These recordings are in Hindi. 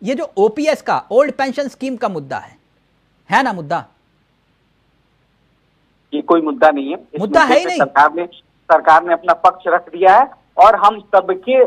ये जो ओपीएस का ओल्ड पेंशन स्कीम का मुद्दा है ना मुद्दा? ये कोई मुद्दा नहीं है, मुद्दा है ही नहीं। सरकार ने अपना पक्ष रख दिया है और हम सबके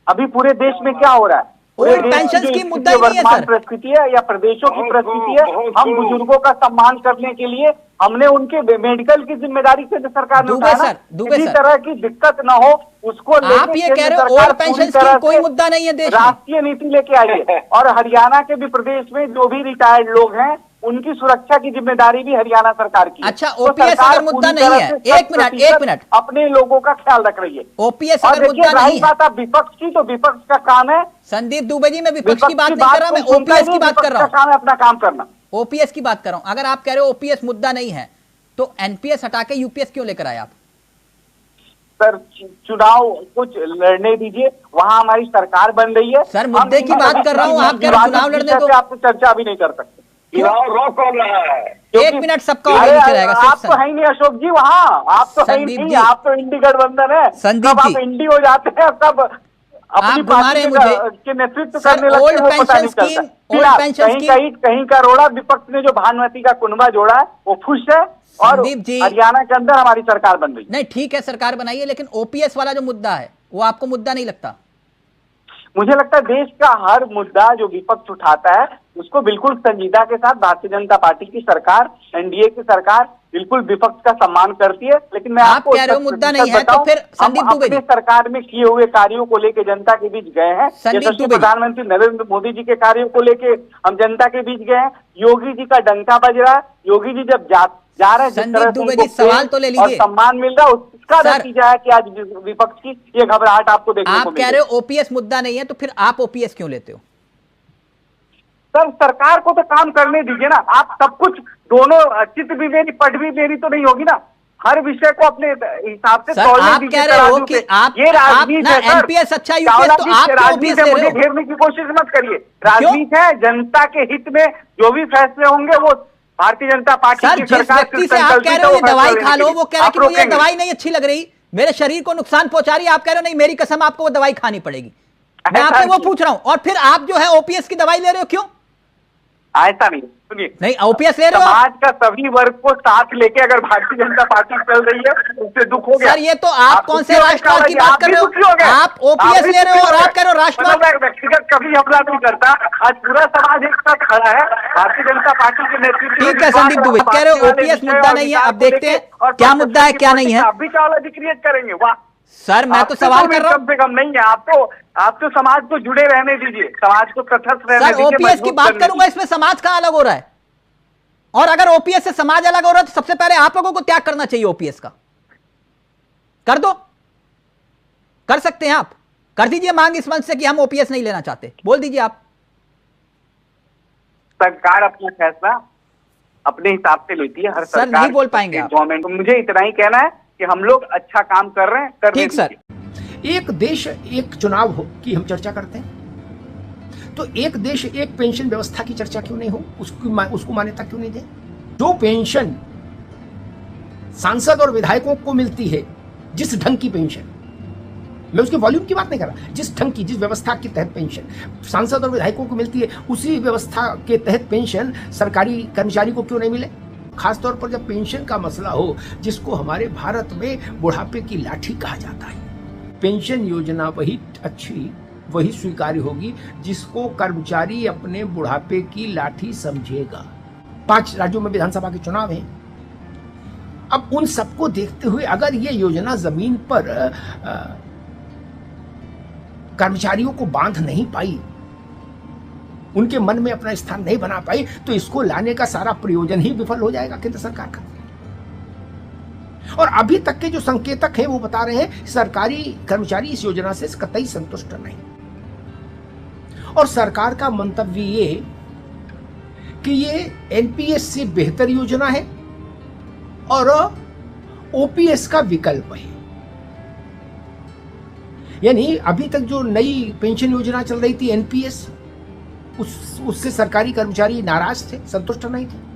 अभी पूरे देश में क्या हो रहा है, ओल्ड पेंशन स्कीम मुद्दा ही नहीं है सर। परिस्थिति है या प्रदेशों की परिस्थिति है, हम बुजुर्गों का सम्मान करने के लिए हमने उनके मेडिकल की जिम्मेदारी से सरकार ने उठाया, किसी तरह की दिक्कत ना हो उसको आप ये कह रहे हो ओल्ड पेंशन स्कीम कोई मुद्दा नहीं है देश में, राष्ट्रीय नीति लेके आई है। और हरियाणा के भी प्रदेश में जो भी रिटायर्ड लोग हैं उनकी सुरक्षा की जिम्मेदारी भी हरियाणा सरकार की। अच्छा, ओपीएस अगर मुद्दा नहीं है, एक मिनट अपने लोगों का ख्याल रख रही है। ओपीएस अगर मुद्दा नहीं है, बात आप विपक्ष की, तो विपक्ष का काम है। संदीप दुबे जी, मैं विपक्ष की बात नहीं कर रहा, मैं ओपीएस की बात कर रहा हूँ। काम है अपना काम करना, ओपीएस की बात कर रहा हूं। अगर आप कह रहे हो ओपीएस मुद्दा नहीं है तो एनपीएस हटा के यूपीएस क्यों लेकर आए आप? सर चुनाव कुछ लड़ने दीजिए, वहां हमारी सरकार बन रही है। सर मुद्दे की बात कर रहा हूं, आप कह रहे चुनाव लड़ने दो। आपसे चर्चा भी नहीं कर सकते, चुनाव रोक कौन रहा है? एक मिनट सबका नीचे रहेगा। आप तो है ही नहीं अशोक जी वहाँ, आप तो है ही नहीं, आप तो इंडी गठबंधन है। संदीप जी, आप इंडी हो जाते हैं तब अपनी पार्टी के नेतृत्व करने लगते हैं, वो पता नहीं चलता। कहीं का रोड़ा विपक्ष ने जो भानुमति का कुनबा जोड़ा है वो खुश है, और हरियाणा के अंदर हमारी सरकार बन रही है। नहीं ठीक है, सरकार बनाई है, लेकिन ओपीएस वाला जो मुद्दा है वो आपको मुद्दा नहीं लगता? मुझे लगता है देश का हर मुद्दा जो विपक्ष उठाता है उसको बिल्कुल संजीदा के साथ भारतीय जनता पार्टी की सरकार, एनडीए की सरकार बिल्कुल विपक्ष का सम्मान करती है। लेकिन मैं आपको कह रहे हो मुद्दा नहीं है, तो फिर संदीप दुबे जी सरकार में किए हुए कार्यों को लेकर जनता के बीच गए हैं। जैसे प्रधानमंत्री नरेंद्र मोदी जी के कार्यों को लेकर हम जनता के बीच गए हैं। योगी जी का डंका बज रहा है, योगी जी जब जा रहे हैं, संदीप दुबे जी सवाल तो ले लीजिए, सम्मान मिल रहा है, उसका नतीजा है कि आज विपक्ष की ये घबराहट आपको देखने को आप कह रहे हो ओपीएस मुद्दा नहीं है, तो फिर आप ओपीएस क्यों लेते हो? सर सरकार को तो काम करने दीजिए ना, आप सब कुछ दोनों चित्त भी मेरी पट भी मेरी तो नहीं होगी ना, हर विषय को अपने हिसाब से तौलने आप कह रहे हो कि आप ये राजनीति है सर, एनपीएस अच्छा यूपीएस, तो आप राजनीति है, मुझे घेरने की कोशिश मत करिए। राजनीति है, जनता के हित में जो भी फैसले होंगे वो भारतीय जनता पार्टी की सरकार व्यक्ति से आप कह रहे हो दवाई खा लो, वो कह रहे कि मुझे दवाई नहीं अच्छी लग रही, मेरे शरीर को नुकसान पहुंचा रही है, आप कह रहे हो नहीं मेरी कसम आपको वो दवाई खानी पड़ेगी। मैं आपसे वो पूछ रहा हूं, और फिर आप जो है ओपीएस की दवाई ले रहे हो, क्यों? ऐसा नहीं, सुनिए, नहीं ओपीएस ले रहे हो, समाज का सभी वर्ग को साथ लेके अगर भारतीय जनता पार्टी चल रही है उससे दुख हो गया। सर ये तो आप कौन से राष्ट्रवाद की बात कर रहे हो? आप ओपीएस ले रहे हो और आप कह रहे हो राष्ट्रवाद। व्यक्तिगत कभी हमला नहीं करता, आज पूरा समाज एक साथ खड़ा है भारतीय जनता पार्टी के नेतृत्व। ठीक है संदीप दुबे, कह रहे हो ओपीएस मुद्दा नहीं है, अब देखते हैं क्या मुद्दा है क्या नहीं है। अभी चावला जी क्रिएट करेंगे, वाह सर मैं तो सवाल कर रहा हूं, कम से कम नहीं है, आप तो समाज को जुड़े रहने दीजिए, समाज को तटस्थ रहने दीजिए। ओपीएस की बात करूंगा, इसमें समाज कहां अलग हो रहा है? और अगर ओपीएस से समाज अलग हो रहा है तो सबसे पहले आप लोगों को त्याग करना चाहिए ओपीएस का। कर दो, कर सकते हैं आप, कर दीजिए मांग इस मंच से कि हम ओपीएस नहीं लेना चाहते, बोल दीजिए आप। सरकार अपना फैसला अपने हिसाब से लेती है, हर सर नहीं बोल पाएंगे आप। गवर्नमेंट, मुझे इतना ही कहना है कि हम लोग अच्छा काम कर रहे हैं। ठीक सर, एक देश एक चुनाव हो की हम चर्चा करते हैं, तो एक देश एक पेंशन व्यवस्था की चर्चा क्यों नहीं हो, उसको मान्यता क्यों नहीं दे? जो पेंशन सांसद और विधायकों को मिलती है, जिस ढंग की पेंशन, मैं उसके वॉल्यूम की बात नहीं कर रहा, जिस ढंग की, जिस व्यवस्था के तहत पेंशन सांसद और विधायकों को मिलती है, उसी व्यवस्था के तहत पेंशन सरकारी कर्मचारी को क्यों नहीं मिले? खासतौर पर जब पेंशन का मसला हो, जिसको हमारे भारत में बुढ़ापे की लाठी कहा जाता है। पेंशन योजना वही अच्छी, वही स्वीकार्य होगी जिसको कर्मचारी अपने बुढ़ापे की लाठी समझेगा। 5 राज्यों में विधानसभा के चुनाव हैं। अब उन सबको देखते हुए अगर ये योजना जमीन पर कर्मचारियों को बांध नहीं पाई, उनके मन में अपना स्थान नहीं बना पाई, तो इसको लाने का सारा प्रयोजन ही विफल हो जाएगा केंद्र सरकार का। और अभी तक के जो संकेतक हैं वो बता रहे हैं सरकारी कर्मचारी इस योजना से कतई संतुष्ट नहीं। और सरकार का मंतव्य ये कि ये एनपीएस से बेहतर योजना है और ओपीएस का विकल्प है। यानी अभी तक जो नई पेंशन योजना चल रही थी एनपीएस, उससे सरकारी कर्मचारी नाराज थे, संतुष्ट नहीं थे।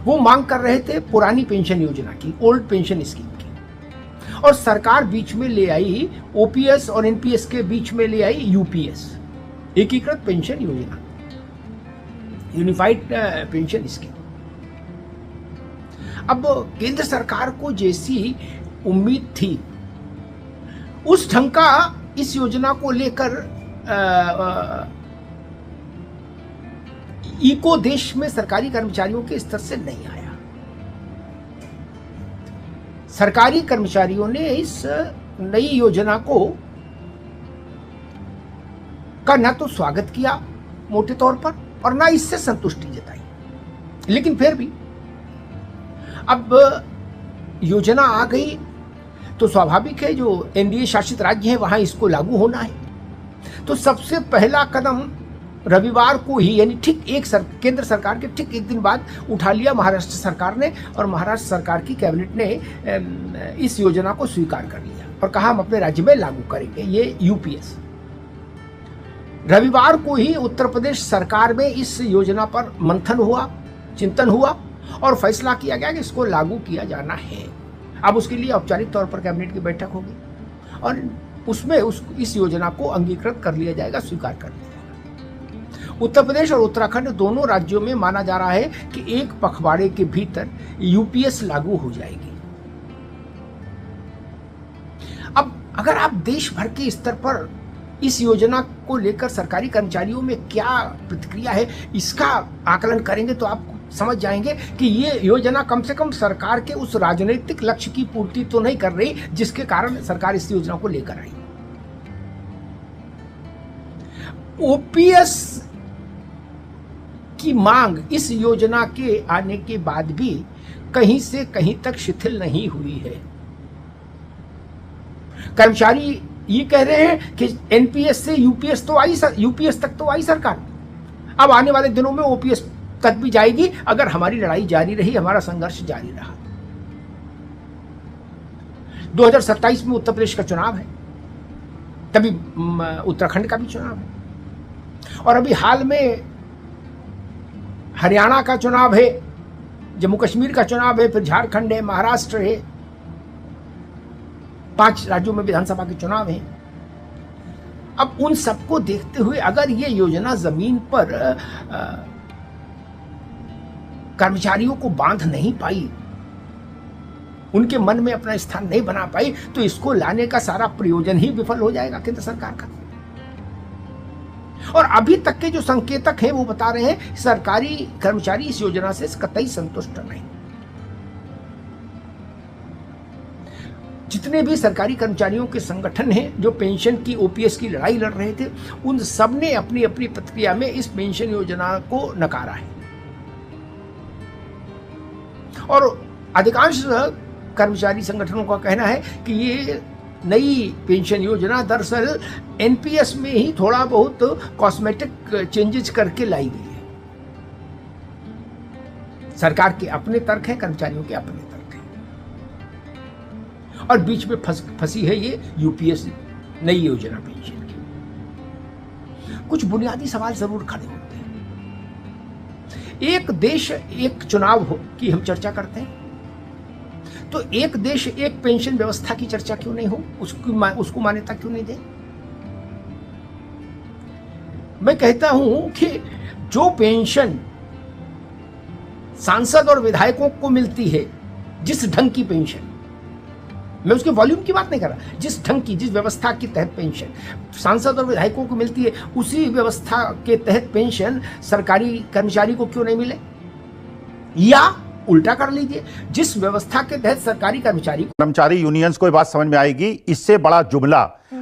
वो मांग कर रहे थे पुरानी पेंशन योजना की, ओल्ड पेंशन स्कीम की, और सरकार बीच में ले आई ओपीएस और एनपीएस के बीच में ले आई यूपीएस, एकीकृत पेंशन योजना। Unified pension scheme. अब केंद्र सरकार को जैसी उम्मीद थी उस ढंग का इस योजना को लेकर इको देश में सरकारी कर्मचारियों के स्तर से नहीं आया। सरकारी कर्मचारियों ने इस नई योजना को का न तो स्वागत किया मोटे तौर पर और ना इससे संतुष्टि जताई। लेकिन फिर भी अब योजना आ गई तो स्वाभाविक है जो एनडीए शासित राज्य है वहां इसको लागू होना है। तो सबसे पहला कदम रविवार को ही यानी ठीक केंद्र सरकार के ठीक एक दिन बाद उठा लिया महाराष्ट्र सरकार ने, और महाराष्ट्र सरकार की कैबिनेट ने इस योजना को स्वीकार कर लिया और कहा हम अपने राज्य में लागू करेंगे ये यूपीएस। रविवार को ही उत्तर प्रदेश सरकार में इस योजना पर मंथन हुआ, चिंतन हुआ और फैसला किया गया कि इसको लागू किया जाना है। अब उसके लिए औपचारिक तौर पर कैबिनेट की बैठक होगी और उसमें इस योजना को अंगीकृत कर लिया जाएगा, स्वीकार कर लिया जाएगा। उत्तर प्रदेश और उत्तराखंड दोनों राज्यों में माना जा रहा है कि एक पखवाड़े के भीतर यूपीएस लागू हो जाएगी। अब अगर आप देश भर के स्तर पर इस योजना को लेकर सरकारी कर्मचारियों में क्या प्रतिक्रिया है इसका आकलन करेंगे तो आप समझ जाएंगे कि ये योजना कम से कम सरकार के उस राजनीतिक लक्ष्य की पूर्ति तो नहीं कर रही जिसके कारण सरकार इस योजना को लेकर आई। ओपीएस की मांग इस योजना के आने के बाद भी कहीं से कहीं तक शिथिल नहीं हुई है। कर्मचारी ये कह रहे हैं कि एनपीएस से यूपीएस तक तो आई सरकार, अब आने वाले दिनों में ओपीएस तक भी जाएगी अगर हमारी लड़ाई जारी रही, हमारा संघर्ष जारी रहा। 2027 में उत्तर प्रदेश का चुनाव है, तभी उत्तराखंड का भी चुनाव है और अभी हाल में हरियाणा का चुनाव है, जम्मू कश्मीर का चुनाव है, फिर झारखंड है, महाराष्ट्र है, 5 राज्यों में विधानसभा के चुनाव हैं। अब उन सबको देखते हुए अगर ये योजना जमीन पर कर्मचारियों को बांध नहीं पाई, उनके मन में अपना स्थान नहीं बना पाई, तो इसको लाने का सारा प्रयोजन ही विफल हो जाएगा केंद्र सरकार का। और अभी तक के जो संकेतक हैं वो बता रहे हैं सरकारी कर्मचारी इस योजना से कतई संतुष्ट नहीं। जितने भी सरकारी कर्मचारियों के संगठन हैं जो पेंशन की ओपीएस की लड़ाई लड़ रहे थे, उन सब ने अपनी अपनी प्रतिक्रिया में इस पेंशन योजना को नकारा है और अधिकांश कर्मचारी संगठनों का कहना है कि ये नई पेंशन योजना दरअसल एनपीएस में ही थोड़ा बहुत कॉस्मेटिक चेंजेस करके लाई गई है। सरकार के अपने तर्क हैं, कर्मचारियों के अपने तर्क हैं और बीच में फंसी है ये यूपीएस नई योजना पेंशन की। कुछ बुनियादी सवाल जरूर खड़े होते हैं। एक देश एक चुनाव की हम चर्चा करते हैं तो एक देश एक पेंशन व्यवस्था की चर्चा क्यों नहीं हो, उसको मान्यता क्यों नहीं दे। मैं कहता हूं कि जो पेंशन सांसद और विधायकों को मिलती है, जिस ढंग की पेंशन, मैं उसके वॉल्यूम की बात नहीं कर रहा, जिस ढंग की जिस व्यवस्था के तहत पेंशन सांसद और विधायकों को मिलती है, उसी व्यवस्था के तहत पेंशन सरकारी कर्मचारी को क्यों नहीं मिले। या उल्टा कर लीजिए, जिस व्यवस्था के तहत सरकारी कर्मचारी यूनियंस को ये बात समझ में आएगी, इससे बड़ा जुमला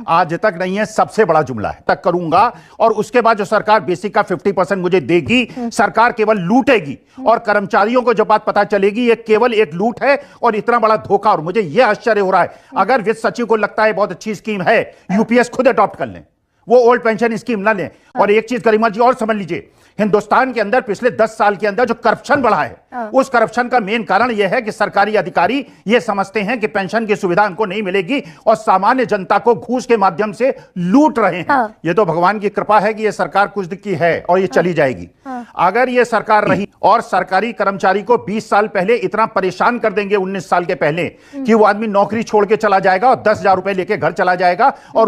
आज तक नहीं है, सबसे बड़ा जुमला है। तक करूंगा और उसके बाद जो सरकार बेसिक का 50% मुझे देगी, सरकार केवल लूटेगी और कर्मचारियों को जो बात पता चलेगी ये केवल एक लूट है और इतना बड़ा धोखा। और मुझे यह आश्चर्य हो रहा है, अगर वित्त सचिव को लगता है बहुत अच्छी स्कीम है, यूपीएस खुद अडॉप्ट कर लें, वो ओल्ड पेंशन स्कीम ना लें। और एक चीज गरिमा जी और समझ लीजिए, हिंदुस्तान के अंदर पिछले 10 साल के अंदर जो करप्शन बढ़ा है, उस करप्शन का मेन कारण यह है कि सरकारी अधिकारी यह समझते हैं कि पेंशन की सुविधा उनको नहीं मिलेगी और सामान्य जनता को घूस के माध्यम से लूट रहे हैं। ये तो भगवान की कृपा है कि यह सरकार कुछ की है और ये चली जाएगी। अगर यह सरकार रही और सरकारी कर्मचारी को 20 साल पहले इतना परेशान कर देंगे, 19 साल के पहले, कि वो आदमी नौकरी छोड़ के चला जाएगा और 10,000 रुपए लेके घर चला जाएगा और